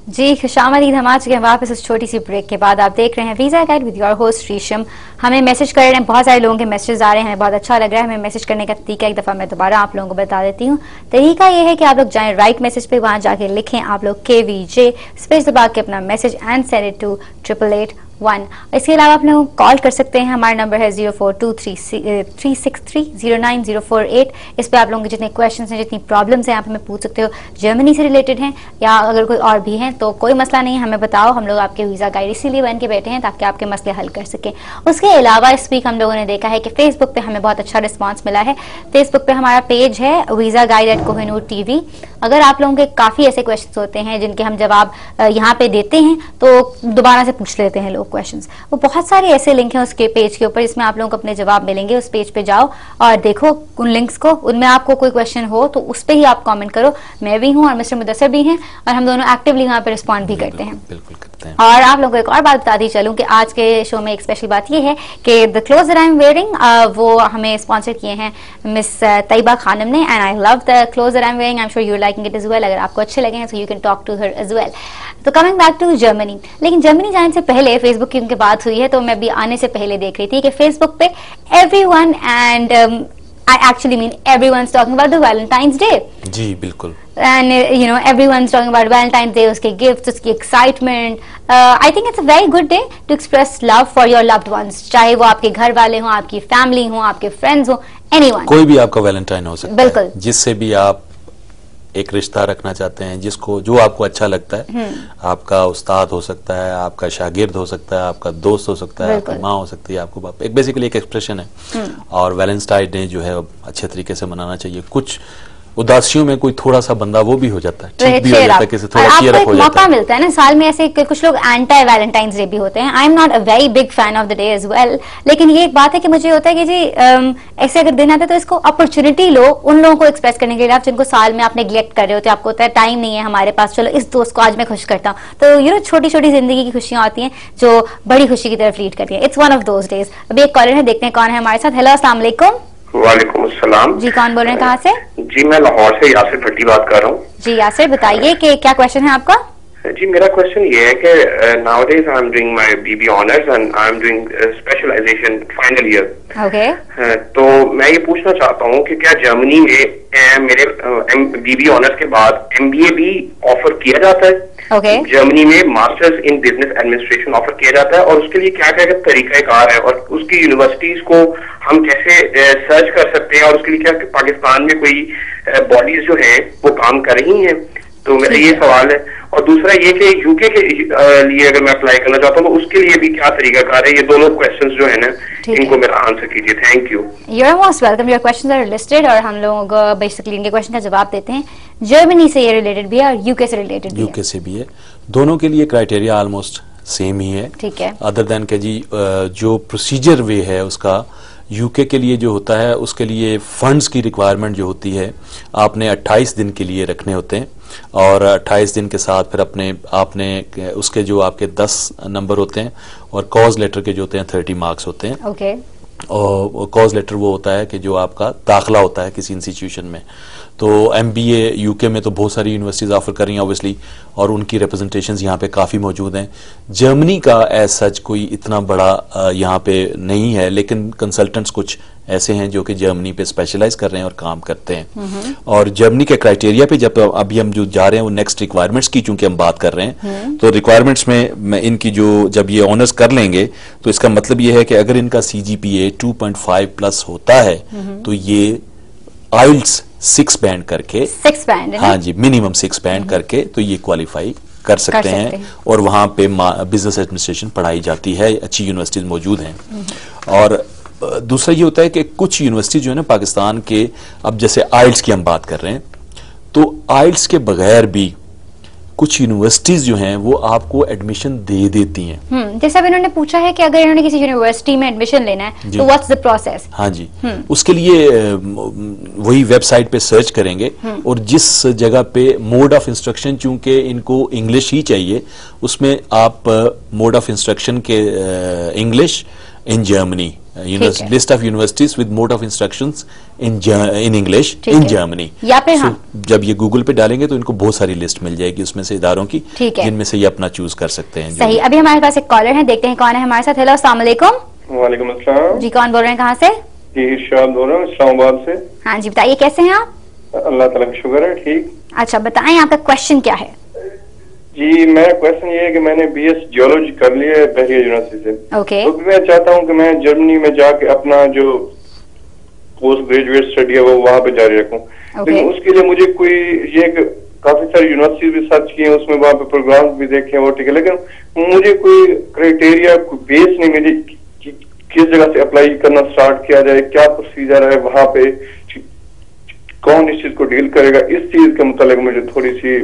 जी खुशामदीद। हम आ चुके हैं वापस उस छोटी सी ब्रेक के बाद। आप देख रहे हैं visa guide with your host Resham. हमें मैसेज कर रहे हैं, बहुत सारे लोगों के मैसेज आ रहे हैं, हमें बहुत अच्छा लग रहा है। हमें मैसेज करने का तरीका एक दफ़ा मैं दोबारा आप लोगों को बता देती हूँ। तरीका ये है कि आप लोग जाएं राइट मैसेज पे, वहां जाके लिखें आप लोग KVJ स्पेस दबा के अपना message and send it to 888-1। इसके अलावा आप लोग कॉल कर सकते हैं, हमारा नंबर है 0423630948। इस पे आप लोगों के जितने क्वेश्चन हैं, जितनी प्रॉब्लम्स हैं, आप हमें पूछ सकते हो। जर्मनी से रिलेटेड हैं या अगर कोई और भी हैं तो कोई मसला नहीं, हमें बताओ। हम लोग आपके वीजा गाइड इसीलिए बन के बैठे हैं ताकि आपके मसले हल कर सकें। उसके अलावा इस वीक हम लोगों ने देखा है कि फेसबुक पे हमें बहुत अच्छा रिस्पॉन्स मिला है। फेसबुक पे हमारा पेज है वीजा गाइड @कोहिनूर TV। अगर आप लोगों के काफी ऐसे क्वेश्चन होते हैं जिनके हम जवाब यहाँ पे देते हैं तो दोबारा से पूछ लेते हैं लोग क्वेश्चंस, वो बहुत सारे ऐसे लिंक हैं उसके पेज के ऊपर जिसमें आप लोगों को अपने जवाब मिलेंगे। उस पेज पे जाओ और देखो उन लिंक्स को, उनमें आपको कोई क्वेश्चन हो तो उस पे ही आप कमेंट करो। मैं भी हूँ और मिस्टर मुदस्सर भी हैं और हम दोनों एक्टिवली यहाँ पे रिस्पॉन्ड भी करते हैं। बिल्कुल करते हैं। और आप लोगों को एक और बात बताती चलूं कि आज के शो में एक स्पेशल बात ये है कि the clothes that I am wearing वो हमें स्पॉन्सर किए हैं मिस तैयबा खानम ने, and I love the clothes that I am wearing. I am sure you are liking it as well. अगर आपको अच्छे लगे हैं so you can talk to her as well. तो कमिंग बैक टू जर्मनी, लेकिन Germany जाने से पहले फेसबुक की उनकी बात हुई है तो मैं भी आने से पहले देख रही थी कि फेसबुक पे everyone and I actually mean everyone's talking about the Valentine's Day. जी बिल्कुल। And you know everyone's talking about Valentine's Day, उसके गिफ्ट्स, उसकी excitement. I think it's a very good day to express love for your loved ones, चाहे वो आपके घर वाले हों, आपकी फैमिली हो, आपके फ्रेंड्स हो, anyone। कोई भी आपका वैलेंटाइन हो सकता है, बिल्कुल, जिससे भी आप एक रिश्ता रखना चाहते हैं, जिसको जो आपको अच्छा लगता है। आपका उस्ताद हो सकता है, आपका शागिर्द हो सकता है, आपका दोस्त हो सकता है, आपकी माँ हो सकती है, आपको बाप, एक बेसिकली एक एक्सप्रेशन है। और वैलेंटाइन डे जो है अच्छे तरीके से मनाना चाहिए। कुछ उदासियों में कोई थोड़ा सा बंदा वो भी हो जाता है, ठीक भी हो जाता है, किसी थोड़ा चीयर अप हो जाता है। मौका मिलता है ना साल में। ऐसे कुछ लोग एंटी वैलेंटाइंस डे भी होते हैं। I am not a very big fan of the day as well, लेकिन ये एक बात है कि मुझे होता है कि जी ऐसे अगर दिन आता है तो इसको अपॉर्चुनिटी लो उन लोगों को एक्सप्रेस करने के लिए आप जिनको साल में आप नेग्लेक्ट कर रहे होते हैं। आपको होता है टाइम नहीं है हमारे पास, चलो इस दोस्त को आज मैं खुश करता हूँ। तो यू नो छोटी छोटी जिंदगी की खुशियां आती हैं जो बड़ी खुशी की तरफ लीड करती है। It's one of those days. अभी एक कॉलर है, देखते हैं कौन है हमारे साथ। हेलो, अस्सलाम वालेकुम। वालेकुम अस्सलाम। जी कौन बोल रहे हैं, कहाँ से? जी मैं लाहौर से यासिर भट्टी बात कर रहा हूँ। जी यासिर, बताइए कि क्या क्वेश्चन है आपका? जी मेरा क्वेश्चन ये है कि nowadays I am doing my BB honours and I am doing specialization final year. Okay. तो मैं ये पूछना चाहता हूँ कि क्या जर्मनी में मेरे BB ऑनर्स के बाद MBA भी ऑफर किया जाता है? Okay. जर्मनी में masters in business administration offer किया जाता है, और उसके लिए क्या क्या तरीकाकार है और उसकी यूनिवर्सिटीज को हम कैसे सर्च कर सकते हैं, और उसके लिए क्या पाकिस्तान में कोई बॉडीज जो है वो काम कर रही हैं? तो मेरा ये सवाल है। और दूसरा ये कि यूके के लिए अगर मैं अप्लाई करना चाहता हूँ तो उसके लिए भी क्या तरीकाकार है? ये दोनों क्वेश्चंस जो है ना इनको मेरा आंसर कीजिए। Thank you. You are most welcome. Your questions are listed और हम लोग बेसिकली इनके क्वेश्चन का जवाब देते हैं। जर्मनी से ये रिलेटेड भी है और यूके से रिलेटेड भी है। यूके से भी है। दोनों के लिए क्राइटेरिया ऑलमोस्ट सेम ही है। ठीक है। अदर देन के जी जो प्रोसीजर वे है उसका यूके के लिए जो होता है उसके लिए फंड्स की रिक्वायरमेंट जो होती है आपने 28 दिन के लिए रखने होते हैं, और 28 दिन के साथ फिर आपने उसके जो आपके 10 नंबर होते हैं और कॉज लेटर के जो होते हैं 30 मार्क्स होते हैं। ओके। और कॉज लेटर वो होता है कि जो आपका दाखिला होता है किसी इंस्टीट्यूशन में। तो MBA यूके में तो बहुत सारी यूनिवर्सिटीज़ ऑफर कर रही हैं ऑब्वियसली, और उनकी रिप्रेजेंटेशंस यहाँ पे काफ़ी मौजूद हैं। जर्मनी का एज सच कोई इतना बड़ा यहाँ पे नहीं है, लेकिन कंसल्टेंट्स कुछ ऐसे हैं जो कि जर्मनी पे स्पेशलाइज कर रहे हैं और काम करते हैं। और जर्मनी के क्राइटेरिया पे जब अभी हम जो जा रहे हैं वो नेक्स्ट रिक्वायरमेंट्स की चूंकि हम बात कर रहे हैं, तो रिक्वायरमेंट्स में इनकी जो जब ये ऑनर्स कर लेंगे तो इसका मतलब ये है कि अगर इनका CGPA 2.5 प्लस होता है तो ये IELTS 6 बैंड करके, 6 बैंड, हाँ जी, मिनिमम 6 बैंड करके तो ये क्वालिफाई कर सकते हैं। और वहां पे बिजनेस एडमिनिस्ट्रेशन पढ़ाई जाती है, अच्छी यूनिवर्सिटीज मौजूद हैं। और दूसरा ये होता है कि कुछ यूनिवर्सिटी जो है ना पाकिस्तान के, अब जैसे IELTS की हम बात कर रहे हैं, तो IELTS के बगैर भी कुछ यूनिवर्सिटीज जो हैं वो आपको एडमिशन दे देती हैं। जैसे अब इन्होंने पूछा है कि अगर इन्होंने किसी यूनिवर्सिटी में एडमिशन लेना है तो व्हाट्स द प्रोसेस? हाँ जी, उसके लिए वही वेबसाइट पे सर्च करेंगे और जिस जगह पे मोड ऑफ इंस्ट्रक्शन, चूंकि इनको इंग्लिश ही चाहिए, उसमें आप मोड ऑफ इंस्ट्रक्शन के English in Germany list of universities with mode of instructions in English in Germany. या फिर हाँ, जब ये गूगल पे डालेंगे तो इनको बहुत सारी लिस्ट मिल जाएगी उसमें से इदारों की, जिनमें से ये अपना चूज कर सकते हैं। सही। अभी हमारे पास एक कॉलर है, देखते हैं कौन है हमारे साथ। हेलो, अस्सलाम वालेकुम। वालेकुम अस्सलाम जी, कौन बोल रहे हैं, कहाँ से? जी इरशाद बोल रहा हूँ इस्लामाबाद से। हाँ जी, बताइए कैसे हैं आप? अल्लाह ताला का शुक्र है, ठीक। अच्छा बताएं, आपका क्वेश्चन क्या है? जी मेरा क्वेश्चन ये है कि मैंने बीएस जियोलॉजी कर लिया है बहरिया यूनिवर्सिटी से। ओके। तो मैं चाहता हूँ कि मैं जर्मनी में जाके अपना जो पोस्ट ग्रेजुएट स्टडी है वो वहाँ पे जारी रखूँ। लेकिन उसके लिए मुझे कोई ये काफी सारी यूनिवर्सिटी भी सर्च की है, उसमें वहाँ पे प्रोग्राम भी देखे हैं वो, ठीक है, लेकिन मुझे कोई क्राइटेरिया बेस नहीं मिली किस जगह से अप्लाई करना स्टार्ट किया जाए, क्या प्रोसीजर है वहाँ पे, कौन इस चीज को डील करेगा, इस चीज के मुतालिक मुझे थोड़ी सी।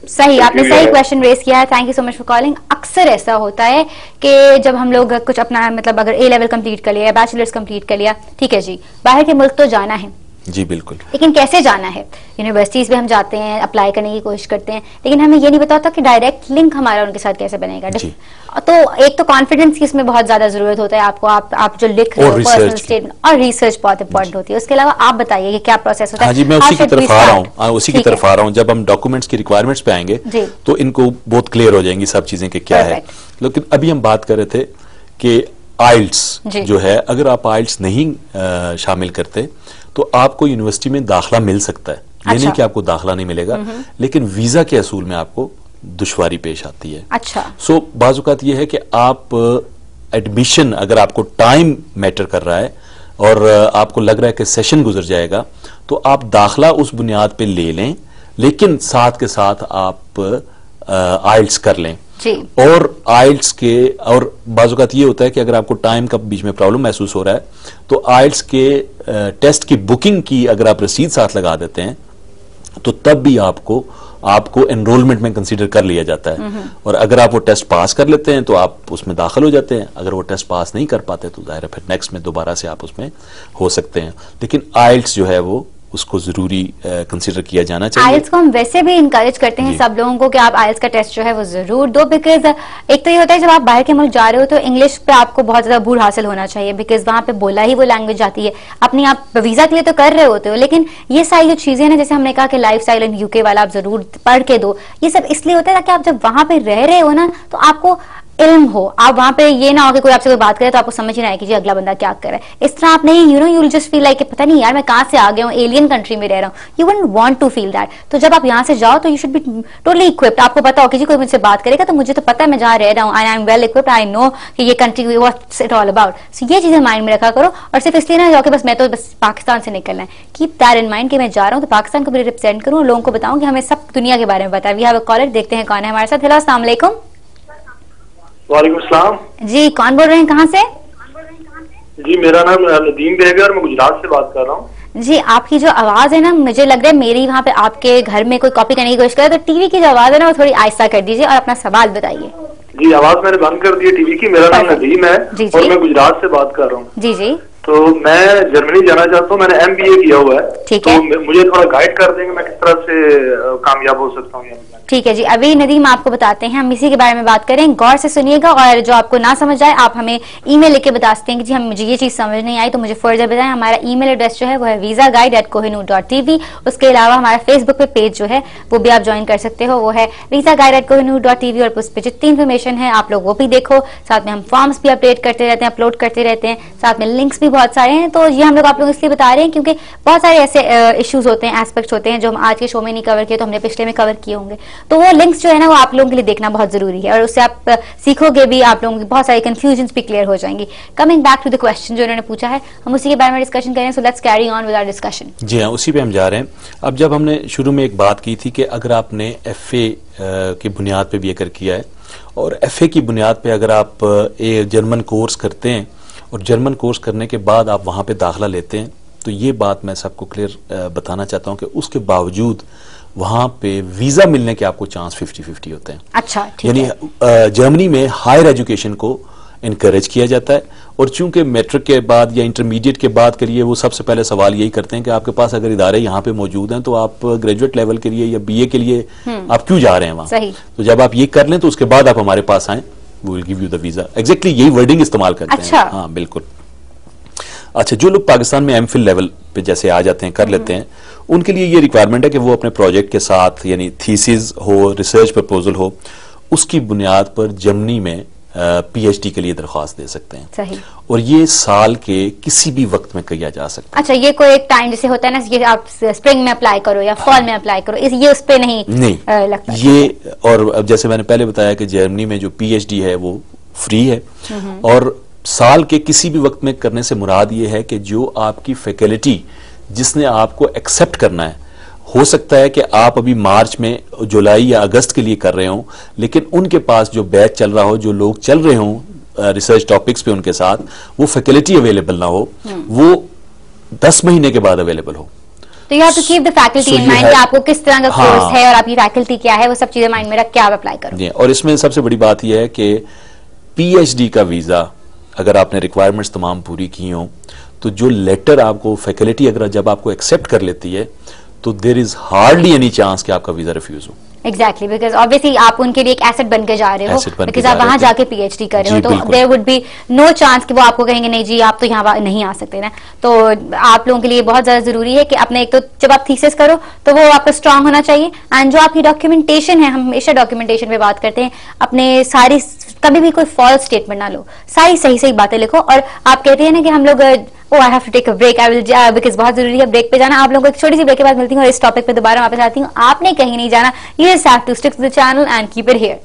सही, आपने सही क्वेश्चन रेज किया है, thank you so much for calling. अक्सर ऐसा होता है कि जब हम लोग कुछ अपना मतलब अगर ए लेवल कंप्लीट कर लिया, बैचलर्स कंप्लीट कर लिया, ठीक है जी, बाहर के मुल्क तो जाना है जी बिल्कुल, लेकिन कैसे जाना है? यूनिवर्सिटीज में हम जाते हैं, अप्लाई करने की कोशिश करते हैं, लेकिन हमें ये नहीं पता होता कि डायरेक्ट लिंक हमारा उनके साथ कैसे बनेगा। तो एक तो कॉन्फिडेंस की इसमें बहुत ज्यादा जरूरत होता है आपको, आप जो लिख रहे हो पर्सनल स्टेटमेंट, और रिसर्च बहुत इंपॉर्टेंट होती है। उसके अलावा आप बताइए कि क्या प्रोसेस होता है? हाँ जी, मैं उसी की तरफ आ रहा हूँ। जब हम डॉक्यूमेंट्स की रिक्वायरमेंट्स पे आएंगे तो इनको बहुत क्लियर हो जाएंगी सब चीजें कि क्या है। लेकिन अभी हम बात कर रहे थे कि आइल्स जो है, अगर आप आइल्स नहीं शामिल करते तो आपको यूनिवर्सिटी में दाखिला मिल सकता है। ये नहीं कि आपको दाखिला नहीं मिलेगा, लेकिन वीजा के असूल में आपको दुश्वारी पेश आती है। अच्छा। सो बाजुकात ये है कि आप एडमिशन, अगर आपको टाइम मैटर कर रहा है और आपको लग रहा है कि सेशन गुजर जाएगा, तो आप दाखिला उस बुनियाद पे ले लें, लेकिन साथ के साथ आप आइल्स कर लें जी। और आइल्स के, और बाजुकात ये होता है कि अगर आपको टाइम का बीच में प्रॉब्लम महसूस हो रहा है तो आइल्स के टेस्ट की बुकिंग की अगर आप रसीद साथ लगा देते हैं तो तब भी आपको एनरोलमेंट में कंसीडर कर लिया जाता है। और अगर आप वो टेस्ट पास कर लेते हैं तो आप उसमें दाखिल हो जाते हैं। अगर वो टेस्ट पास नहीं कर पाते तो जाहिर है फिर नेक्स्ट में दोबारा से आप उसमें हो सकते हैं। लेकिन आइल्स जो है वो उसको जरूरी कंसीडर किया जाना चाहिए। आइल्स को हम वैसे भी इंकरेज करते हैं सब लोगों को कि आप आइल्स का टेस्ट जो है वो जरूर दो, बिकॉज एक तो ये होता है जब आप बाहर के मुल्क जा रहे हो तो इंग्लिश पे आपको बहुत ज्यादा बूढ़ हासिल होना चाहिए, बिकॉज वहां पे बोला ही वो लैंग्वेज आती है। अपनी आप वीजा के लिए तो कर रहे होते हो, लेकिन ये सारी जो चीजें ना, जैसे हमने कहा कि लाइफ स्टाइल इन यूके वाला आप जरूर पढ़ के दो, ये सब इसलिए होता है ताकि आप जब वहां पे रह रहे हो ना तो आपको इल्म हो, आप वहां पे ये ना हो कि कोई आपसे कोई बात करे तो आपको समझ ही ना आए कि जी अगला बंदा क्या कर रहा है। इस तरह आप नहीं, you will just feel like पता नहीं यार मैं कहां से आ गया हूँ, एलियन कंट्री में रह रहा हूँ। You wouldn't want to feel that. तो जब आप यहाँ से जाओ तो you should be totally equipped. आपको पता हो कि जी कोई मुझसे बात करेगा तो मुझे तो पता है मैं जहाँ रह रहा हूँ, I am well equipped, I know कि ये country what's it all about. So ये चीजें माइंड में रखा करो, और सिर्फ इसलिए ना जाओ कि बस मैं तो बस पाकिस्तान से निकलना है। कीप दैट इन माइंड कि मैं जा रहा हूँ तो पाकिस्तान को भी रिप्रेजेंट करूँ, लोगों को बताऊँ कि हमें सब दुनिया के बारे में पता है। वी हैव अ कॉलर, देखते हैं कौन है हमारे साथ। हेलो, अस्सलाम वालेकुम। वालेकुम सलाम जी, कौन बोल रहे हैं, कहाँ से? जी मेरा नाम नदीम बेग है और मैं गुजरात से बात कर रहा हूँ। जी, आपकी जो आवाज है ना, मुझे लग रहा है मेरी वहाँ पे आपके घर में कोई कॉपी करने की कोशिश करे, तो टीवी की जो आवाज है ना वो थोड़ी आहिस्ता कर दीजिए और अपना सवाल बताइए। जी आवाज मैंने बंद कर दी है टीवी की। मेरा नाम नदीम है और मैं गुजरात से बात कर रहा हूँ। जी जी। तो मैं जर्मनी जाना चाहता हूँ, मैंने MBA किया हुआ है। ठीक है। तो मुझे थोड़ा गाइड कर देंगे मैं किस तरह से कामयाब हो सकता हूँ? ठीक है जी, अभी नदीम आपको बताते हैं, हम इसी के बारे में बात करें, गौर से सुनिएगा, और जो आपको ना समझ आए आप हमें ईमेल लिख के बता सकते हैं कि जी हम मुझे ये चीज समझ नहीं आई तो मुझे फर्दर बताएं। हमारा ईमेल एड्रेस जो है वो है visaguide@kohinoor.tv। उसके अलावा हमारा फेसबुक पे पेज जो है वो भी आप ज्वाइन कर सकते हो, वो है visaguide@kohinoor.tv, और उस पर जितनी इन्फॉर्मेशन है आप लोग वो भी देखो। साथ में हम फॉर्म्स भी अपडेट करते रहते हैं, अपलोड करते रहते हैं, साथ में लिंक्स भी बहुत सारे हैं। तो ये हम लोग आप लोग इसलिए बता रहे हैं क्योंकि बहुत सारे ऐसे इश्यूज होते हैं, एस्पेक्ट्स होते हैं जो हम आज के शो में नहीं कवर किए तो हमने पिछले में कवर किए होंगे। तो वो लिंक्स जो है ना वो आप लोगों के लिए देखना बहुत जरूरी है, और उससे आप सीखोगे भी, आप लोगों की बहुत सारी कंफ्यूजन भी क्लियर हो जाएंगी। Coming back to the question जो उन्होंने पूछा है, हम उसी के बारे में डिस्कशन करें। So let's carry on with our discussion. जी हाँ, उसी पे हम जा रहे हैं। अब जब हमने शुरू में एक बात की थी कि अगर आपने FA की बुनियाद पे BA किया है और FA की बुनियाद पे अगर आप एक जर्मन कोर्स करते हैं और जर्मन कोर्स करने के बाद आप वहां पे दाखिला लेते हैं, तो ये बात मैं सबको क्लियर बताना चाहता हूँ कि उसके बावजूद वहां पे वीजा मिलने के आपको चांस 50-50 होते हैं। अच्छा, यानी जर्मनी में हायर एजुकेशन को इनकरेज किया जाता है, और चूंकि मैट्रिक के बाद या इंटरमीडिएट के बाद के लिए वो सबसे पहले सवाल यही करते हैं कि आपके पास अगर इदारे यहाँ पे मौजूद हैं तो आप ग्रेजुएट लेवल के लिए या BA के लिए आप क्यों जा रहे हैं वहां। सही। तो जब आप ये कर लें तो उसके बाद आप हमारे पास आए, we will give you the visa. Exactly यही वर्डिंग इस्तेमाल करते हैं। अच्छा। हाँ बिल्कुल। अच्छा, जो लोग पाकिस्तान में एमफिल लेवल पे जैसे आ जाते हैं, कर लेते हैं, उनके लिए ये रिक्वायरमेंट है कि वो अपने प्रोजेक्ट के साथ, यानी थीसिस हो, रिसर्च प्रपोजल हो, उसकी बुनियाद पर जर्मनी में पीएचडी के लिए दरख्वास्त दे सकते हैं। सही। और ये साल के किसी भी वक्त में किया जा सकता है। अच्छा, ये कोई एक टाइम जैसे होता है ना, ये आप स्प्रिंग में अप्लाई करो या फॉल में अप्लाई करो, ये उस पे नहीं लगता ये। और अब जैसे मैंने पहले बताया कि जर्मनी में जो पीएचडी है वो फ्री है, और साल के किसी भी वक्त में करने से मुराद ये है कि जो आपकी फैकल्टी जिसने आपको एक्सेप्ट करना है, हो सकता है कि आप अभी मार्च में, जुलाई या अगस्त के लिए कर रहे हो, लेकिन उनके पास जो बैच चल रहा हो, जो लोग चल रहे हो रिसर्च टॉपिक्स पे, उनके साथ वो फैकल्टी अवेलेबल ना हो, वो 10 महीने के बाद अवेलेबल हो। तो you have to keep the faculty in mind कि आपको किस तरह का कोर्स है और आपकी फैकल्टी क्या है, वो सब चीजें माइंड में रख के आप अप्लाई करो। और इसमें सबसे बड़ी बात यह है कि पीएचडी का वीजा, अगर आपने रिक्वायरमेंट्स तमाम पूरी की हो, तो जो लेटर आपको फैकल्टी अगर जब आपको एक्सेप्ट कर लेती है, तो there is hardly any chance कि आपका वीजा रिफ्यूज हो। एग्जैक्टली, बिकॉज ऑब्वियसली आप उनके लिए एक एसेट बन के जा रहे हो, बिकॉज आप वहां जाके पीएचडी कर रहे हो, तो there would be no chance कि वो आपको कहेंगे नहीं जी आप तो यहाँ नहीं आ सकते ना। तो आप लोगों के लिए बहुत ज्यादा जरूरी है कि अपने, एक तो जब आप थीसिस करो तो वो आपका स्ट्रांग होना चाहिए, एंड जो आपकी डॉक्यूमेंटेशन है, हम हमेशा डॉक्यूमेंटेशन पे बात करते हैं, अपने सारी, कभी भी कोई फॉल्स स्टेटमेंट ना लो, सारी सही सही बातें लिखो। और आप कहते हैं ना कि हम लोग I have to take a break, I will, because बहुत जरूरी है ब्रेक पे जाना। आप लोगों को एक छोटी सी ब्रेक के बाद मिलती हूँ और इस टॉपिक पे दोबारा वापस आती हूँ। आपने कहीं नहीं जाना, you just have to stick to the channel and keep it here.